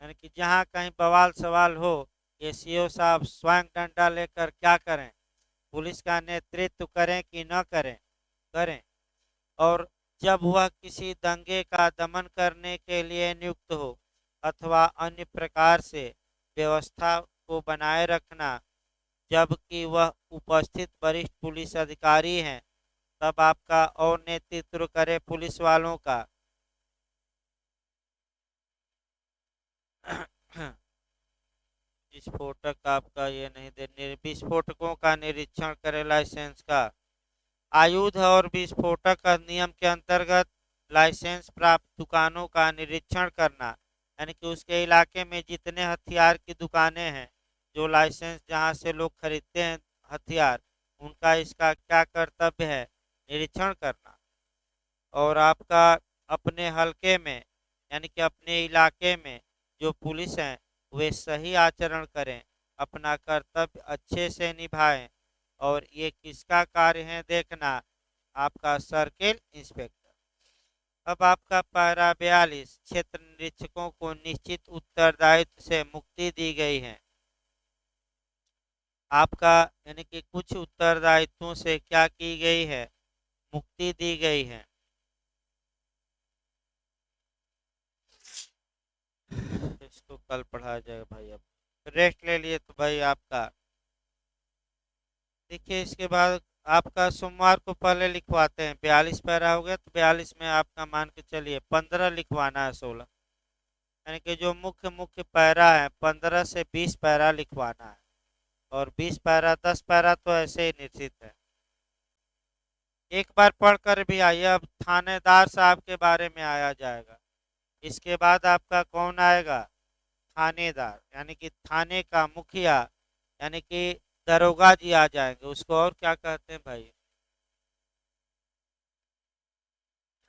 यानी कि जहां कहीं बवाल सवाल हो एसीओ साहब स्वयं डंडा लेकर क्या करें, पुलिस का नेतृत्व करें कि न करें, करें। और जब वह किसी दंगे का दमन करने के लिए नियुक्त हो अथवा अन्य प्रकार से व्यवस्था को बनाए रखना जबकि वह उपस्थित वरिष्ठ पुलिस अधिकारी हैं, तब आपका और नेतृत्व करे पुलिस वालों का। विस्फोटक आपका ये नहीं दे, विस्फोटकों का निरीक्षण करे लाइसेंस का। आयुध और विस्फोटक अधिनियम के अंतर्गत लाइसेंस प्राप्त दुकानों का निरीक्षण करना, यानी कि उसके इलाके में जितने हथियार की दुकानें हैं, जो लाइसेंस जहां से लोग खरीदते हैं हथियार, उनका इसका क्या कर्तव्य है, निरीक्षण करना। और आपका अपने हलके में, यानी कि अपने इलाके में जो पुलिस हैं वे सही आचरण करें, अपना कर्तव्य अच्छे से निभाएं। और ये किसका कार्य है देखना, आपका सर्किल इंस्पेक्टर। अब आपका पैरा 42, क्षेत्र निरीक्षकों को निश्चित उत्तरदायित्व से मुक्ति दी गई है। आपका यानी कि कुछ उत्तरदायित्वों से क्या की गई है, मुक्ति दी गई है। इसको कल पढ़ाया जाएगा भाई। अब रेस्ट ले लिए तो भाई आपका देखिए, इसके बाद आपका सोमवार को पहले लिखवाते हैं। 42 पैरा हो गया तो 42 में आपका मान के चलिए 15 लिखवाना है, 16, यानी कि जो मुख्य मुख्य पैरा है 15 से 20 पैरा लिखवाना है। और 20 पैरा 10 पैरा तो ऐसे ही निश्चित है। एक बार पढ़कर भी आइए। अब थानेदार साहब के बारे में आया जाएगा। इसके बाद आपका कौन आएगा, थानेदार, यानी कि थाने का मुखिया, यानी कि दरोगा जी आ जाएंगे। उसको और क्या कहते हैं भाई,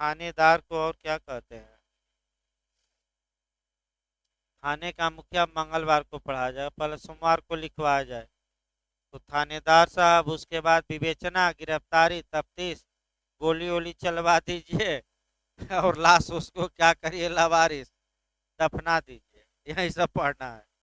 थानेदार को और क्या कहते हैं। थाने का मुखिया मंगलवार को पढ़ाया जाए, पहले सोमवार को लिखवाया जाए। तो थानेदार साहब, उसके बाद विवेचना, गिरफ्तारी, तफ्तीश, गोली वोली चलवा दीजिए और लाश उसको क्या करिए, लावारिस दफना दीजिए। यही सब पढ़ना है।